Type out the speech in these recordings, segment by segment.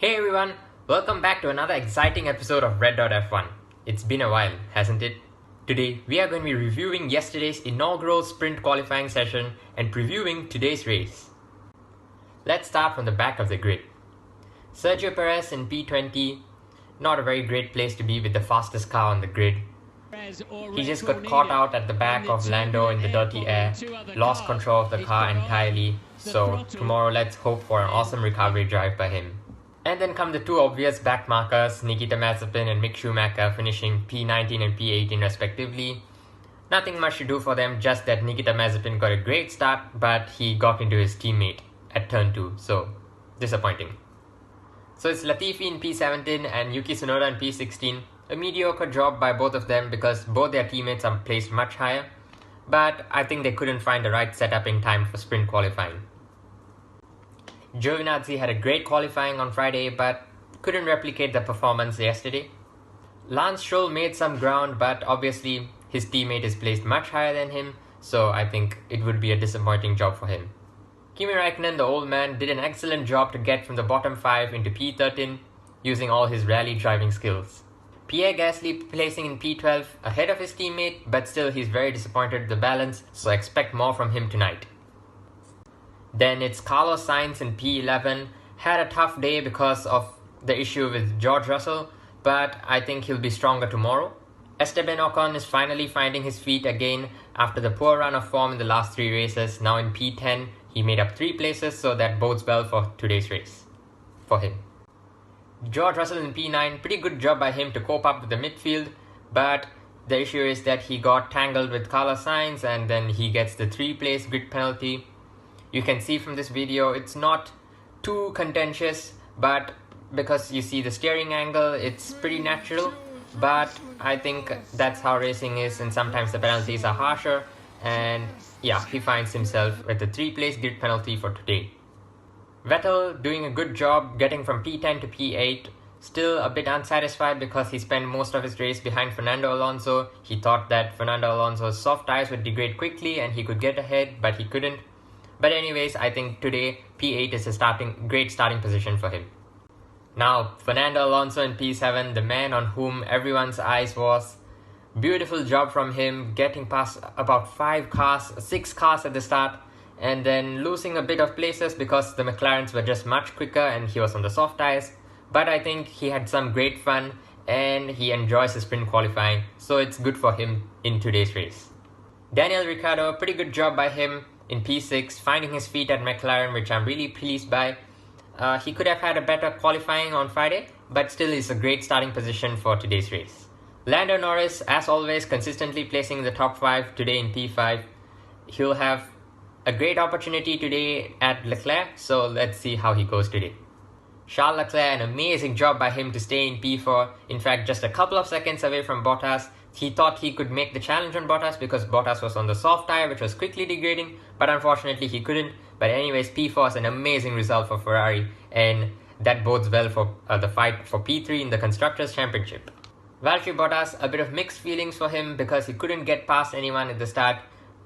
Hey everyone, welcome back to another exciting episode of Red Dot F1. It's been a while, hasn't it? Today, we are going to be reviewing yesterday's inaugural sprint qualifying session and previewing today's race. Let's start from the back of the grid. Sergio Perez in P20, not a very great place to be with the fastest car on the grid. He just got caught out at the back of Lando in the dirty air, lost control of the car entirely, so tomorrow let's hope for an awesome recovery drive by him. And then come the two obvious back markers, Nikita Mazepin and Mick Schumacher finishing P19 and P18 respectively. Nothing much to do for them, just that Nikita Mazepin got a great start, but he got into his teammate at turn 2, so disappointing. So it's Latifi in P17 and Yuki Tsunoda in P16. A mediocre job by both of them because both their teammates are placed much higher, but I think they couldn't find the right setup in time for sprint qualifying. Giovinazzi had a great qualifying on Friday but couldn't replicate the performance yesterday. Lance Stroll made some ground, but obviously his teammate is placed much higher than him, so I think it would be a disappointing job for him. Kimi Räikkönen, the old man, did an excellent job to get from the bottom 5 into P13 using all his rally driving skills. Pierre Gasly placing in P12 ahead of his teammate, but still he's very disappointed with the balance, so expect more from him tonight. Then it's Carlos Sainz in P11, had a tough day because of the issue with George Russell, but I think he'll be stronger tomorrow. Esteban Ocon is finally finding his feet again after the poor run of form in the last 3 races. Now in P10, he made up 3 places, so that bodes well for today's race for him. George Russell in P9, pretty good job by him to cope up with the midfield, but the issue is that he got tangled with Carlos Sainz and then he gets the 3-place grid penalty. You can see from this video it's not too contentious, but because you see the steering angle, it's pretty natural, but I think that's how racing is and sometimes the penalties are harsher, and yeah, he finds himself with a 3-place grid penalty for today. Vettel doing a good job getting from P10 to P8, still a bit unsatisfied because he spent most of his race behind Fernando Alonso. He thought that Fernando Alonso's soft tyres would degrade quickly and he could get ahead, but he couldn't. But anyways, I think today P8 is a great starting position for him. Now, Fernando Alonso in P7, the man on whom everyone's eyes was. Beautiful job from him, getting past about 6 cars at the start, and then losing a bit of places because the McLarens were just much quicker and he was on the soft tyres. But I think he had some great fun and he enjoys the sprint qualifying, so it's good for him in today's race. Daniel Ricciardo, pretty good job by him in P6, finding his feet at McLaren, which I'm really pleased by. He could have had a better qualifying on Friday, but still is a great starting position for today's race. Lando Norris, as always, consistently placing in the top 5 today in P5. He'll have a great opportunity today at Leclerc, so let's see how he goes today. Charles Leclerc, an amazing job by him to stay in P4. In fact, just a couple of seconds away from Bottas. He thought he could make the challenge on Bottas because Bottas was on the soft tyre, which was quickly degrading, but unfortunately he couldn't. But anyways, P4 is an amazing result for Ferrari, and that bodes well for the fight for P3 in the Constructors' Championship. Valtteri Bottas, a bit of mixed feelings for him because he couldn't get past anyone at the start,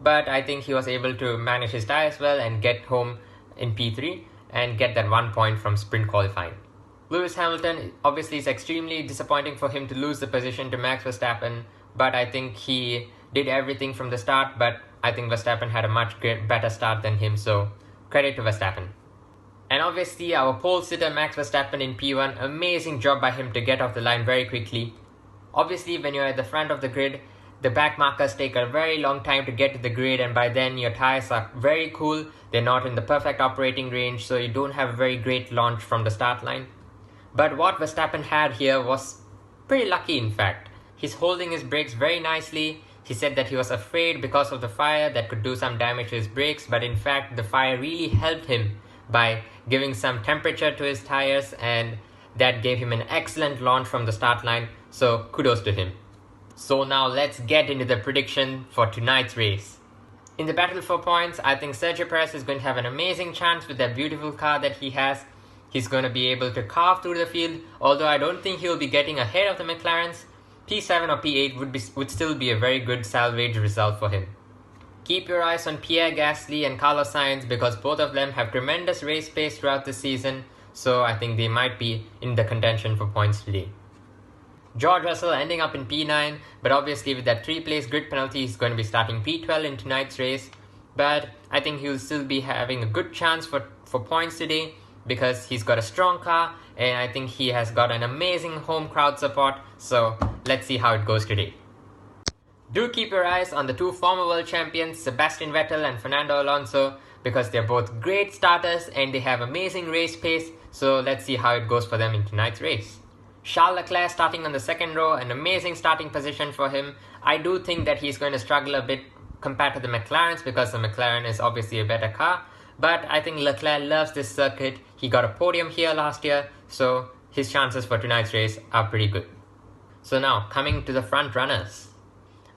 but I think he was able to manage his tyres well and get home in P3 and get that 1 point from sprint qualifying. Lewis Hamilton, obviously it's extremely disappointing for him to lose the position to Max Verstappen, but I think he did everything from the start, but I think Verstappen had a much better start than him, so credit to Verstappen. And obviously our pole sitter Max Verstappen in P1, amazing job by him to get off the line very quickly. Obviously when you're at the front of the grid, the back markers take a very long time to get to the grid, and by then your tyres are very cool, they're not in the perfect operating range, so you don't have a very great launch from the start line. But what Verstappen had here was pretty lucky in fact. He's holding his brakes very nicely. He said that he was afraid because of the fire that could do some damage to his brakes, but in fact the fire really helped him by giving some temperature to his tyres, and that gave him an excellent launch from the start line, so kudos to him. So now let's get into the prediction for tonight's race. In the battle for points, I think Sergio Perez is going to have an amazing chance with that beautiful car that he has. He's going to be able to carve through the field, although I don't think he'll be getting ahead of the McLarens. P7 or P8 would still be a very good salvage result for him. Keep your eyes on Pierre Gasly and Carlos Sainz because both of them have tremendous race pace throughout the season, so I think they might be in the contention for points today. George Russell ending up in P9, but obviously with that 3-place grid penalty, he's going to be starting P12 in tonight's race. But I think he'll still be having a good chance for points today because he's got a strong car and I think he has got an amazing home crowd support. So let's see how it goes today. Do keep your eyes on the two former world champions, Sebastian Vettel and Fernando Alonso, because they're both great starters and they have amazing race pace. So let's see how it goes for them in tonight's race. Charles Leclerc starting on the second row, an amazing starting position for him. I do think that he's going to struggle a bit compared to the McLarens because the McLaren is obviously a better car. But I think Leclerc loves this circuit. He got a podium here last year, so his chances for tonight's race are pretty good. So now, coming to the front runners.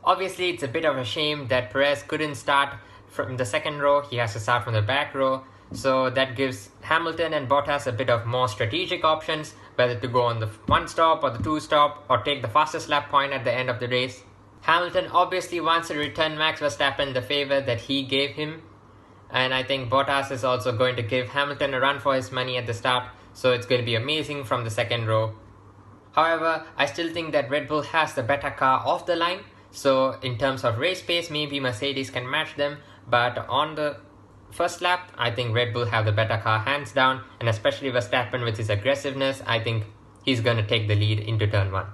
Obviously, it's a bit of a shame that Perez couldn't start from the second row. He has to start from the back row. So that gives Hamilton and Bottas a bit of more strategic options, whether to go on the 1 stop or the 2 stop or take the fastest lap point at the end of the race. Hamilton obviously wants to return Max Verstappen the favor that he gave him. And I think Bottas is also going to give Hamilton a run for his money at the start. So it's going to be amazing from the second row. However, I still think that Red Bull has the better car off the line. So in terms of race pace, maybe Mercedes can match them. But on the first lap, I think Red Bull have the better car hands down. And especially Verstappen with his aggressiveness, I think he's going to take the lead into turn 1.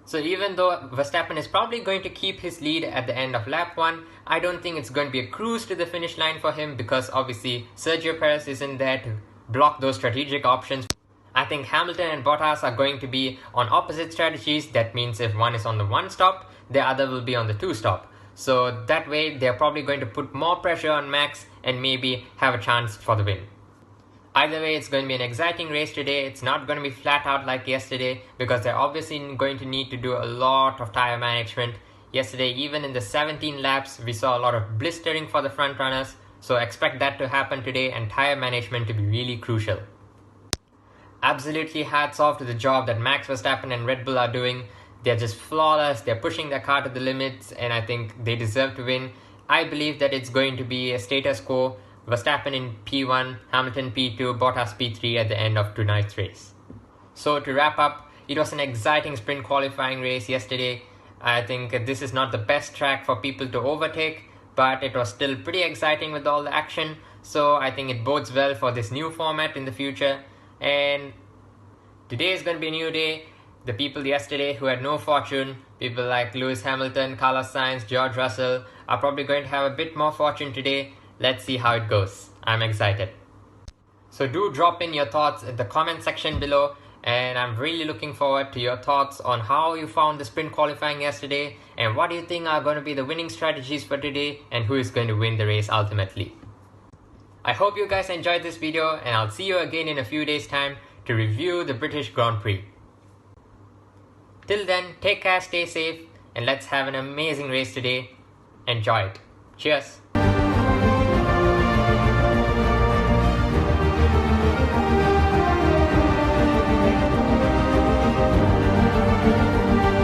So even though Verstappen is probably going to keep his lead at the end of lap 1, I don't think it's going to be a cruise to the finish line for him because obviously Sergio Perez isn't there to block those strategic options. I think Hamilton and Bottas are going to be on opposite strategies. That means if one is on the 1 stop, the other will be on the 2 stop. So that way they're probably going to put more pressure on Max and maybe have a chance for the win. Either way, it's going to be an exciting race today. It's not going to be flat out like yesterday because they're obviously going to need to do a lot of tire management. Yesterday, even in the 17 laps, we saw a lot of blistering for the front runners. So expect that to happen today and tire management to be really crucial. Absolutely hats off to the job that Max Verstappen and Red Bull are doing. They're just flawless. They're pushing their car to the limits and I think they deserve to win. I believe that it's going to be a status quo. Verstappen in P1, Hamilton P2, Bottas P3 at the end of tonight's race. So to wrap up, it was an exciting sprint qualifying race yesterday. I think this is not the best track for people to overtake, but it was still pretty exciting with all the action. So I think it bodes well for this new format in the future. And today is going to be a new day. The people yesterday who had no fortune, people like Lewis Hamilton, Carlos Sainz, George Russell, are probably going to have a bit more fortune today. Let's see how it goes. I'm excited. So do drop in your thoughts in the comment section below and I'm really looking forward to your thoughts on how you found the sprint qualifying yesterday and what do you think are going to be the winning strategies for today and who is going to win the race ultimately. I hope you guys enjoyed this video and I'll see you again in a few days time to review the British Grand Prix. Till then, take care, stay safe and let's have an amazing race today. Enjoy it. Cheers.